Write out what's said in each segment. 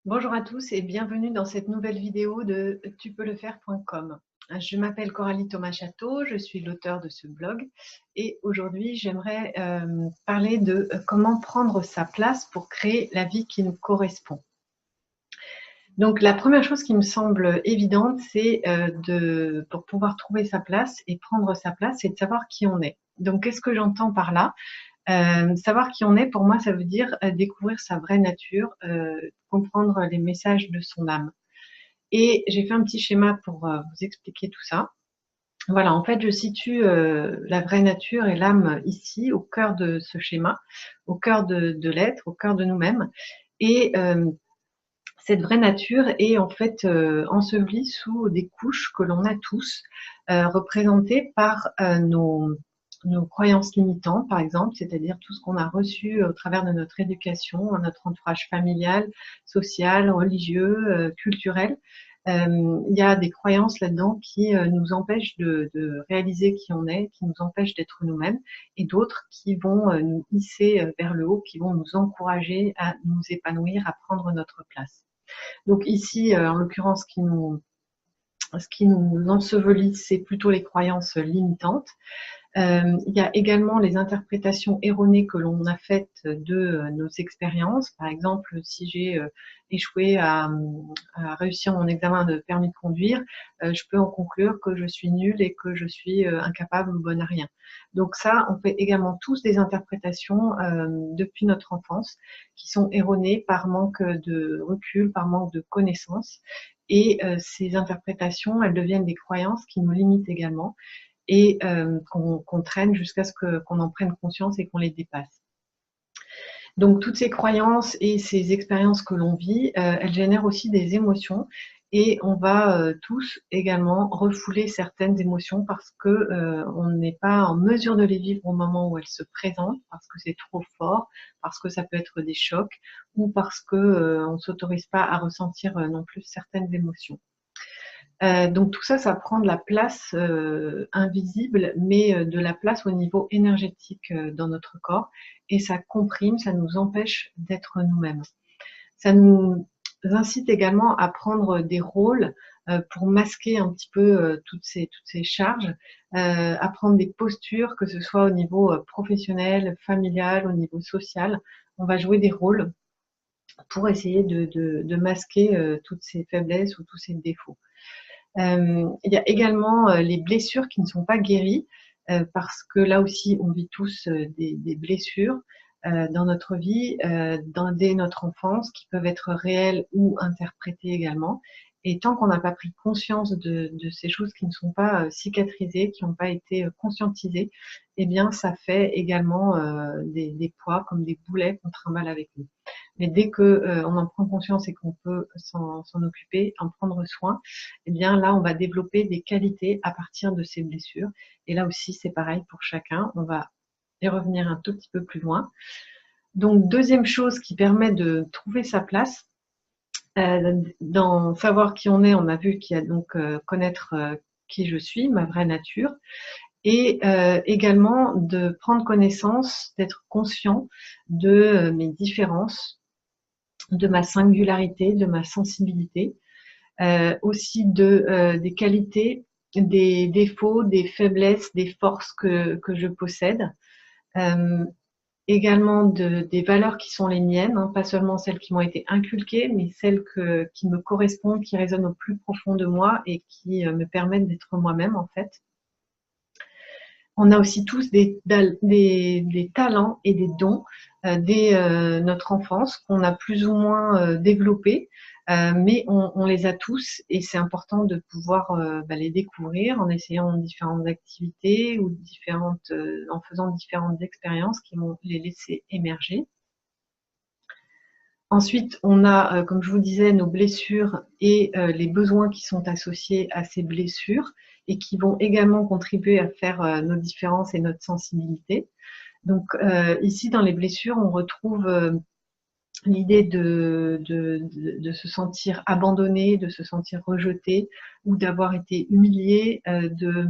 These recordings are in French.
Bonjour à tous et bienvenue dans cette nouvelle vidéo de tupeuxlefaire.com. Je m'appelle Coralie Thomas-Château, je suis l'auteur de ce blog et aujourd'hui j'aimerais parler de comment prendre sa place pour créer la vie qui nous correspond. Donc la première chose qui me semble évidente, c'est pour pouvoir trouver sa place et prendre sa place, c'est de savoir qui on est. Donc qu'est-ce que j'entends par là? Savoir qui on est, pour moi, ça veut dire découvrir sa vraie nature, comprendre les messages de son âme. Et j'ai fait un petit schéma pour vous expliquer tout ça. Voilà, en fait, je situe la vraie nature et l'âme ici, au cœur de ce schéma, au cœur de l'être, au cœur de nous-mêmes. Et cette vraie nature est en fait ensevelie sous des couches que l'on a tous, représentées par nos croyances limitantes, par exemple, c'est-à-dire tout ce qu'on a reçu au travers de notre éducation, notre entourage familial, social, religieux, culturel. Il y a des croyances là-dedans qui nous empêchent de réaliser qui on est, qui nous empêchent d'être nous-mêmes, et d'autres qui vont nous hisser vers le haut, qui vont nous encourager à nous épanouir, à prendre notre place. Donc ici, en l'occurrence, ce qui nous ensevelit, c'est plutôt les croyances limitantes. Il y a également les interprétations erronées que l'on a faites de nos expériences. Par exemple, si j'ai échoué à réussir mon examen de permis de conduire, je peux en conclure que je suis nulle et que je suis incapable ou bonne à rien. Donc ça, on fait également tous des interprétations depuis notre enfance qui sont erronées par manque de recul, par manque de connaissances. Et ces interprétations, elles deviennent des croyances qui nous limitent également et qu'on traîne jusqu'à ce qu'on en prenne conscience et qu'on les dépasse. Donc toutes ces croyances et ces expériences que l'on vit, elles génèrent aussi des émotions et on va tous également refouler certaines émotions parce que on n'est pas en mesure de les vivre au moment où elles se présentent, parce que c'est trop fort, parce que ça peut être des chocs ou parce que on s'autorise pas à ressentir non plus certaines émotions. Donc tout ça, ça prend de la place invisible, mais de la place au niveau énergétique dans notre corps et ça comprime, ça nous empêche d'être nous-mêmes. Ça nous incite également à prendre des rôles pour masquer un petit peu toutes ces charges, à prendre des postures, que ce soit au niveau professionnel, familial, au niveau social. On va jouer des rôles pour essayer de masquer toutes ces faiblesses ou tous ces défauts. Il y a également les blessures qui ne sont pas guéries, parce que là aussi, on vit tous des blessures dans notre vie, dès notre enfance, qui peuvent être réelles ou interprétées également. Et tant qu'on n'a pas pris conscience de ces choses qui ne sont pas cicatrisées, qui n'ont pas été conscientisées, eh bien, ça fait également des poids comme des boulets qu'on trimballe avec nous. Mais dès que on en prend conscience et qu'on peut s'en occuper, en prendre soin, eh bien là, on va développer des qualités à partir de ces blessures. Et là aussi, c'est pareil pour chacun. On va y revenir un tout petit peu plus loin. Donc, deuxième chose qui permet de trouver sa place, dans savoir qui on est, on a vu qu'il y a donc connaître qui je suis, ma vraie nature, et également de prendre connaissance, d'être conscient de mes différences, de ma singularité, de ma sensibilité, aussi des qualités, des défauts, des faiblesses, des forces que je possède. Également des valeurs qui sont les miennes, hein, pas seulement celles qui m'ont été inculquées, mais celles qui me correspondent, qui résonnent au plus profond de moi et qui me permettent d'être moi-même en fait. On a aussi tous des talents et des dons dès notre enfance qu'on a plus ou moins développés, mais on les a tous et c'est important de pouvoir les découvrir en essayant différentes activités ou en faisant différentes expériences qui vont les laisser émerger. Ensuite, on a, comme je vous disais, nos blessures et les besoins qui sont associés à ces blessures et qui vont également contribuer à faire nos différences et notre sensibilité. Donc ici, dans les blessures, on retrouve l'idée de se sentir abandonné, de se sentir rejeté ou d'avoir été humilié, de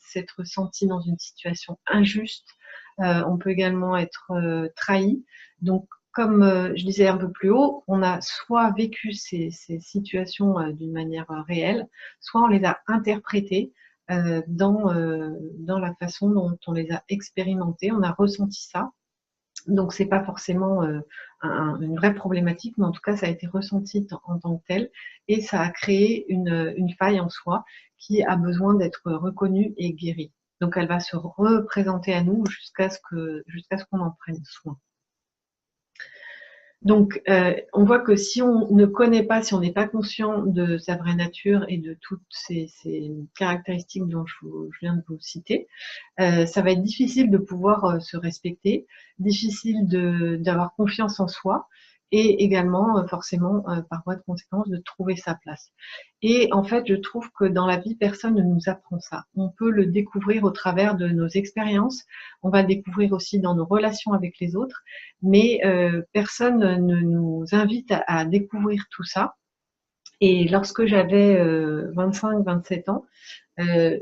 s'être senti dans une situation injuste. On peut également être trahi. Donc, comme je disais un peu plus haut, on a soit vécu ces situations d'une manière réelle, soit on les a interprétées dans la façon dont on les a expérimentées, on a ressenti ça. Donc, c'est pas forcément une vraie problématique, mais en tout cas, ça a été ressenti en tant que tel et ça a créé une faille en soi qui a besoin d'être reconnue et guérie. Donc, elle va se représenter à nous jusqu'à ce qu'on en prenne soin. Donc, on voit que si on ne connaît pas, si on n'est pas conscient de sa vraie nature et de toutes ces caractéristiques dont je viens de vous citer, ça va être difficile de pouvoir se respecter, difficile d'avoir confiance en soi et également forcément par voie de conséquence de trouver sa place. Et en fait, je trouve que dans la vie, personne ne nous apprend ça. On peut le découvrir au travers de nos expériences, on va le découvrir aussi dans nos relations avec les autres, mais personne ne nous invite à découvrir tout ça. Et lorsque j'avais 25-27 ans,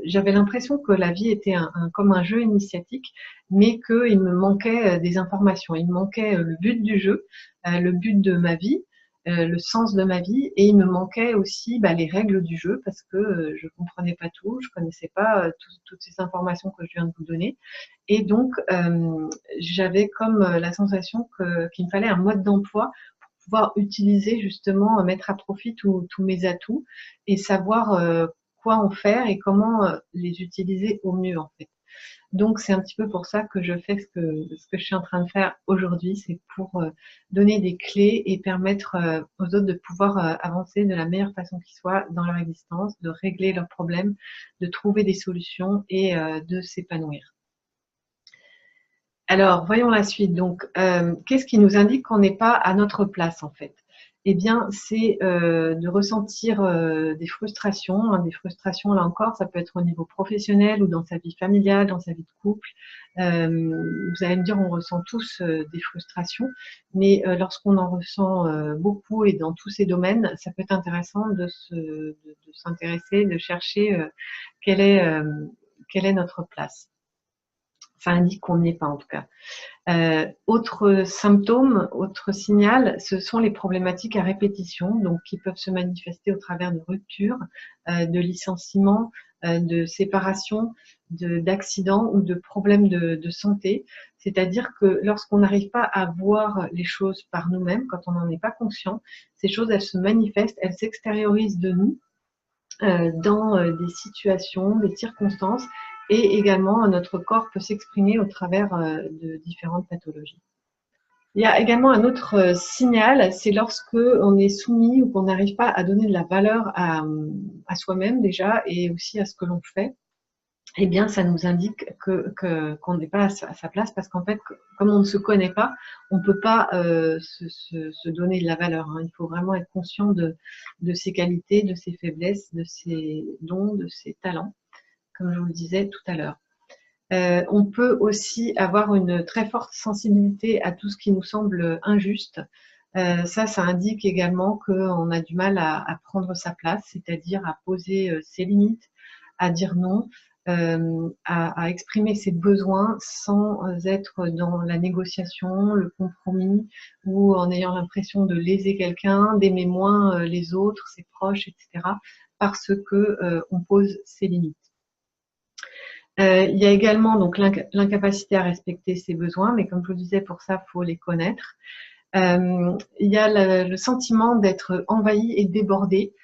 j'avais l'impression que la vie était comme un jeu initiatique, mais qu'il me manquait des informations. Il me manquait le but du jeu, le but de ma vie, le sens de ma vie, et il me manquait aussi les règles du jeu parce que je comprenais pas tout, je connaissais pas toutes ces informations que je viens de vous donner. Et donc, j'avais comme la sensation qu'il me fallait un mode d'emploi pour pouvoir utiliser justement, mettre à profit tous mes atouts et savoir quoi en faire et comment les utiliser au mieux en fait. Donc c'est un petit peu pour ça que je fais ce que je suis en train de faire aujourd'hui, c'est pour donner des clés et permettre aux autres de pouvoir avancer de la meilleure façon qui soit dans leur existence, de régler leurs problèmes, de trouver des solutions et de s'épanouir. Alors, voyons la suite. Donc, qu'est-ce qui nous indique qu'on n'est pas à notre place, en fait? Eh bien, c'est de ressentir des frustrations. Des frustrations, là encore, ça peut être au niveau professionnel ou dans sa vie familiale, dans sa vie de couple. Vous allez me dire, on ressent tous des frustrations, mais lorsqu'on en ressent beaucoup et dans tous ces domaines, ça peut être intéressant de s'intéresser, de chercher quelle est notre place. Ça indique qu'on n'y est pas en tout cas. Autre symptôme, autre signal, ce sont les problématiques à répétition, donc qui peuvent se manifester au travers de ruptures, de licenciements, de séparations, d'accidents ou de problèmes de santé. C'est-à-dire que lorsqu'on n'arrive pas à voir les choses par nous-mêmes, quand on n'en est pas conscient, ces choses, elles se manifestent, elles s'extériorisent de nous dans des situations, des circonstances, et également notre corps peut s'exprimer au travers de différentes pathologies. Il y a également un autre signal, c'est lorsque on est soumis ou qu'on n'arrive pas à donner de la valeur à soi-même déjà et aussi à ce que l'on fait. Eh bien, ça nous indique qu'on n'est pas à sa place parce qu'en fait, comme on ne se connaît pas, on ne peut pas se donner de la valeur. Il faut vraiment être conscient de ses qualités, de ses faiblesses, de ses dons, de ses talents, comme je vous le disais tout à l'heure. On peut aussi avoir une très forte sensibilité à tout ce qui nous semble injuste. Ça indique également qu'on a du mal à prendre sa place, c'est-à-dire à poser ses limites, à dire non, à exprimer ses besoins sans être dans la négociation, le compromis ou en ayant l'impression de léser quelqu'un, d'aimer moins les autres, ses proches, etc. parce que on pose ses limites. Il y a également donc l'incapacité à respecter ses besoins, mais comme je vous disais, pour ça, il faut les connaître. Il y a le sentiment d'être envahi et débordé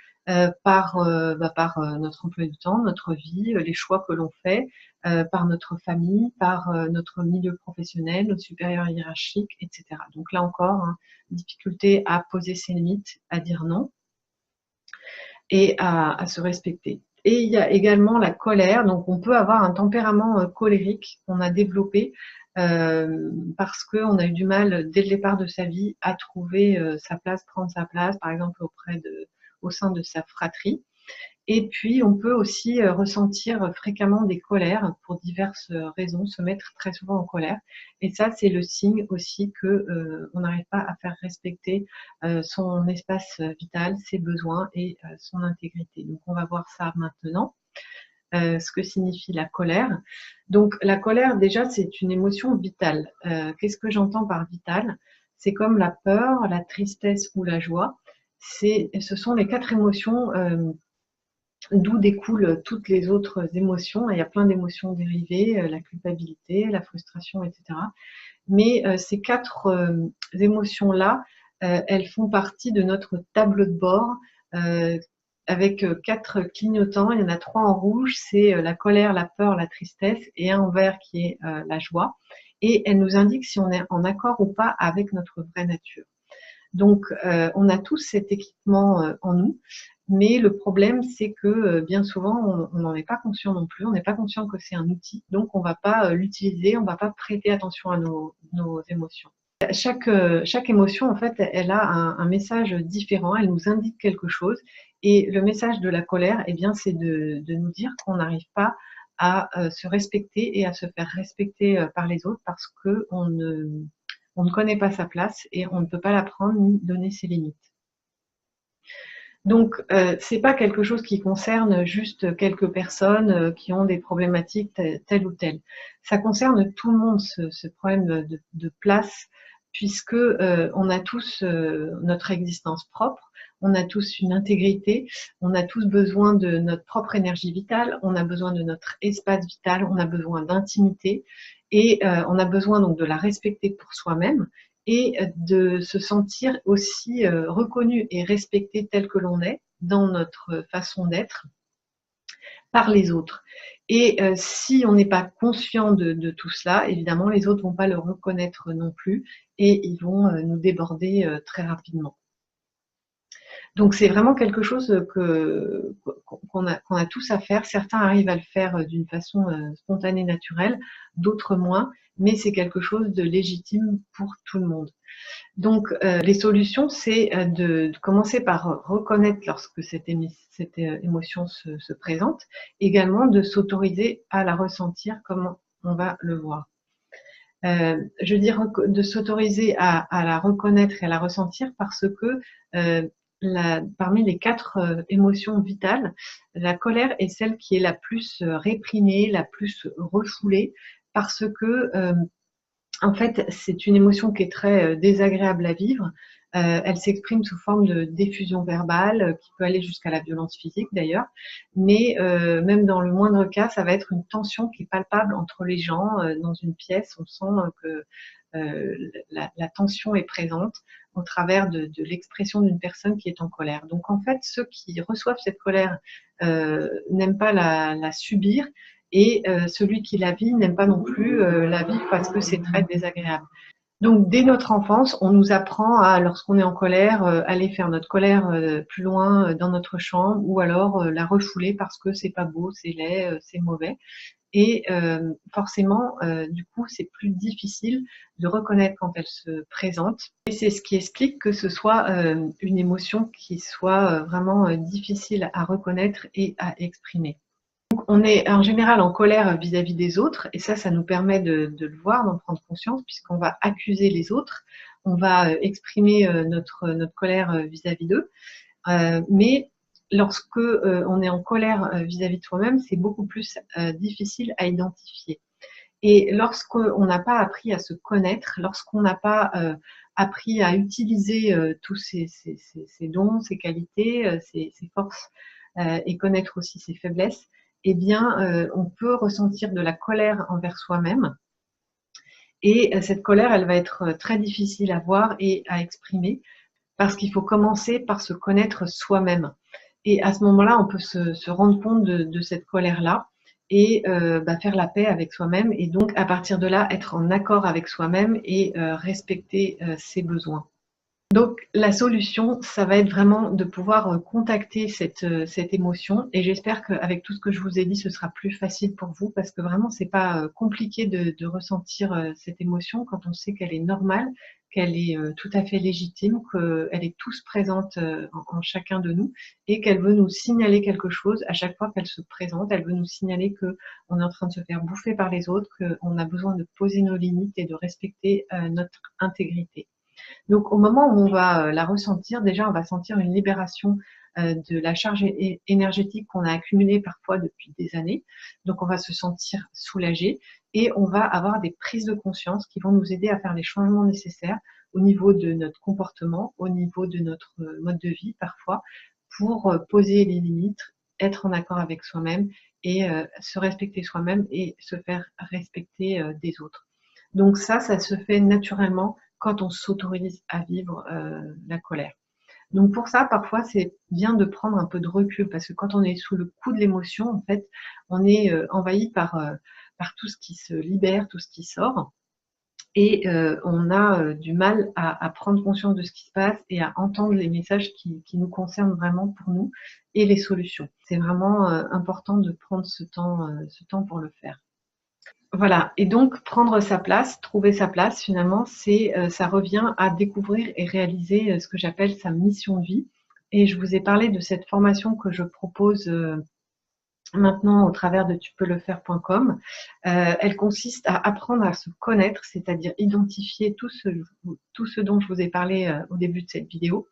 par notre emploi du temps, notre vie, les choix que l'on fait, par notre famille, par notre milieu professionnel, nos supérieurs hiérarchiques, etc. Donc là encore, difficulté à poser ses limites, à dire non et à se respecter. Et il y a également la colère, donc on peut avoir un tempérament colérique qu'on a développé parce qu'on a eu du mal dès le départ de sa vie à trouver sa place, prendre sa place, par exemple au sein de sa fratrie. Et puis, on peut aussi ressentir fréquemment des colères pour diverses raisons, se mettre très souvent en colère. Et ça, c'est le signe aussi qu'on n'arrive pas à faire respecter son espace vital, ses besoins et son intégrité. Donc, on va voir ça maintenant, ce que signifie la colère. Donc, la colère, déjà, c'est une émotion vitale. Qu'est-ce que j'entends par vitale ? c'est comme la peur, la tristesse ou la joie. Ce sont les 4 émotions d'où découlent toutes les autres émotions. Il y a plein d'émotions dérivées, la culpabilité, la frustration, etc. Mais ces 4 émotions-là, elles font partie de notre tableau de bord avec 4 clignotants. Il y en a 3 en rouge, c'est la colère, la peur, la tristesse, et un en vert qui est la joie. Et elles nous indiquent si on est en accord ou pas avec notre vraie nature. Donc, on a tous cet équipement en nous, mais le problème, c'est que bien souvent, on n'en est pas conscient non plus, on n'est pas conscient que c'est un outil, donc on ne va pas l'utiliser, on ne va pas prêter attention à nos émotions. Chaque émotion, en fait, elle a un message différent, elle nous indique quelque chose, et le message de la colère, eh bien, c'est de nous dire qu'on n'arrive pas à se respecter et à se faire respecter par les autres parce qu'on ne connaît pas sa place et on ne peut pas la prendre ni donner ses limites. Donc, c'est pas quelque chose qui concerne juste quelques personnes qui ont des problématiques telles ou telles. Ça concerne tout le monde, ce problème de place, puisque on a tous notre existence propre, on a tous une intégrité, on a tous besoin de notre propre énergie vitale, on a besoin de notre espace vital, on a besoin d'intimité, et on a besoin donc de la respecter pour soi-même, et de se sentir aussi reconnu et respecté tel que l'on est dans notre façon d'être par les autres. Et si on n'est pas conscient de tout cela, évidemment, les autres ne vont pas le reconnaître non plus et ils vont nous déborder très rapidement. Donc c'est vraiment quelque chose qu'on a tous à faire. Certains arrivent à le faire d'une façon spontanée, naturelle, d'autres moins, mais c'est quelque chose de légitime pour tout le monde. Donc les solutions, c'est de commencer par reconnaître lorsque cette émotion se présente, également de s'autoriser à la ressentir comme on va le voir. Je dis de s'autoriser à la reconnaître et à la ressentir parce que parmi les 4 émotions vitales, la colère est celle qui est la plus réprimée, la plus refoulée, parce que en fait, c'est une émotion qui est très désagréable à vivre. Elle s'exprime sous forme de diffusion verbale, qui peut aller jusqu'à la violence physique d'ailleurs. Mais même dans le moindre cas, ça va être une tension qui est palpable entre les gens dans une pièce. On sent que la tension est présente au travers de l'expression d'une personne qui est en colère. Donc en fait, ceux qui reçoivent cette colère n'aiment pas la subir, et celui qui la vit n'aime pas non plus la vivre parce que c'est très désagréable. Donc dès notre enfance, on nous apprend à, lorsqu'on est en colère, aller faire notre colère plus loin dans notre chambre, ou alors la refouler parce que c'est pas beau, c'est laid, c'est mauvais. Et forcément, du coup, c'est plus difficile de reconnaître quand elle se présente. Et c'est ce qui explique que ce soit une émotion qui soit vraiment difficile à reconnaître et à exprimer. Donc, on est en général en colère vis-à-vis des autres, et ça nous permet de le voir, d'en prendre conscience, puisqu'on va accuser les autres, on va exprimer notre colère vis-à-vis d'eux. Mais lorsque on est en colère vis-à-vis de soi-même, c'est beaucoup plus difficile à identifier. Et lorsqu'on n'a pas appris à se connaître, lorsqu'on n'a pas appris à utiliser tous ses dons, ses qualités, ses forces, et connaître aussi ses faiblesses, eh bien, on peut ressentir de la colère envers soi-même. Et cette colère, elle va être très difficile à voir et à exprimer, parce qu'il faut commencer par se connaître soi-même. Et à ce moment-là, on peut se rendre compte de cette colère-là et faire la paix avec soi-même, et donc à partir de là, être en accord avec soi-même et respecter ses besoins. Donc la solution, ça va être vraiment de pouvoir contacter cette émotion, et j'espère qu'avec tout ce que je vous ai dit, ce sera plus facile pour vous, parce que vraiment, c'est pas compliqué de ressentir cette émotion quand on sait qu'elle est normale, qu'elle est tout à fait légitime, qu'elle est tous présente en chacun de nous, et qu'elle veut nous signaler quelque chose à chaque fois qu'elle se présente. Elle veut nous signaler qu'on est en train de se faire bouffer par les autres, qu'on a besoin de poser nos limites et de respecter notre intégrité. Donc au moment où on va la ressentir, déjà on va sentir une libération de la charge énergétique qu'on a accumulée parfois depuis des années. Donc on va se sentir soulagé, et on va avoir des prises de conscience qui vont nous aider à faire les changements nécessaires au niveau de notre comportement, au niveau de notre mode de vie parfois, pour poser les limites, être en accord avec soi-même et se respecter soi-même et se faire respecter des autres. Donc ça se fait naturellement quand on s'autorise à vivre la colère. Donc pour ça, parfois, c'est bien de prendre un peu de recul parce que quand on est sous le coup de l'émotion, en fait, on est envahi par tout ce qui se libère, tout ce qui sort. Et on a du mal à prendre conscience de ce qui se passe et à entendre les messages qui nous concernent vraiment pour nous et les solutions. C'est vraiment important de prendre ce temps pour le faire. Voilà, et donc prendre sa place, trouver sa place finalement, ça revient à découvrir et réaliser ce que j'appelle sa mission de vie. Et je vous ai parlé de cette formation que je propose maintenant au travers de tupeuxlefaire.com. Elle consiste à apprendre à se connaître, c'est-à-dire identifier tout ce dont je vous ai parlé au début de cette vidéo.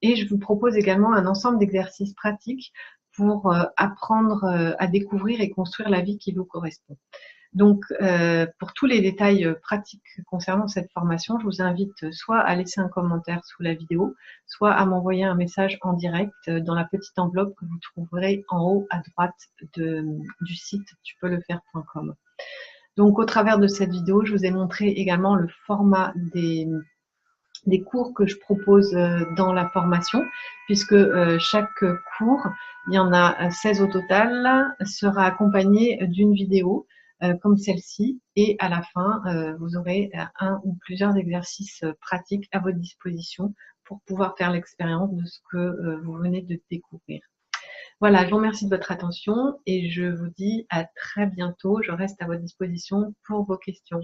Et je vous propose également un ensemble d'exercices pratiques pour apprendre à découvrir et construire la vie qui vous correspond. Donc, pour tous les détails pratiques concernant cette formation, je vous invite soit à laisser un commentaire sous la vidéo, soit à m'envoyer un message en direct dans la petite enveloppe que vous trouverez en haut à droite du site tupeuxlefaire.com. Donc, au travers de cette vidéo, je vous ai montré également le format des cours que je propose dans la formation, puisque chaque cours, il y en a 16 au total, sera accompagné d'une vidéo comme celle-ci, et à la fin, vous aurez un ou plusieurs exercices pratiques à votre disposition pour pouvoir faire l'expérience de ce que vous venez de découvrir. Voilà, je vous remercie de votre attention et je vous dis à très bientôt. Je reste à votre disposition pour vos questions.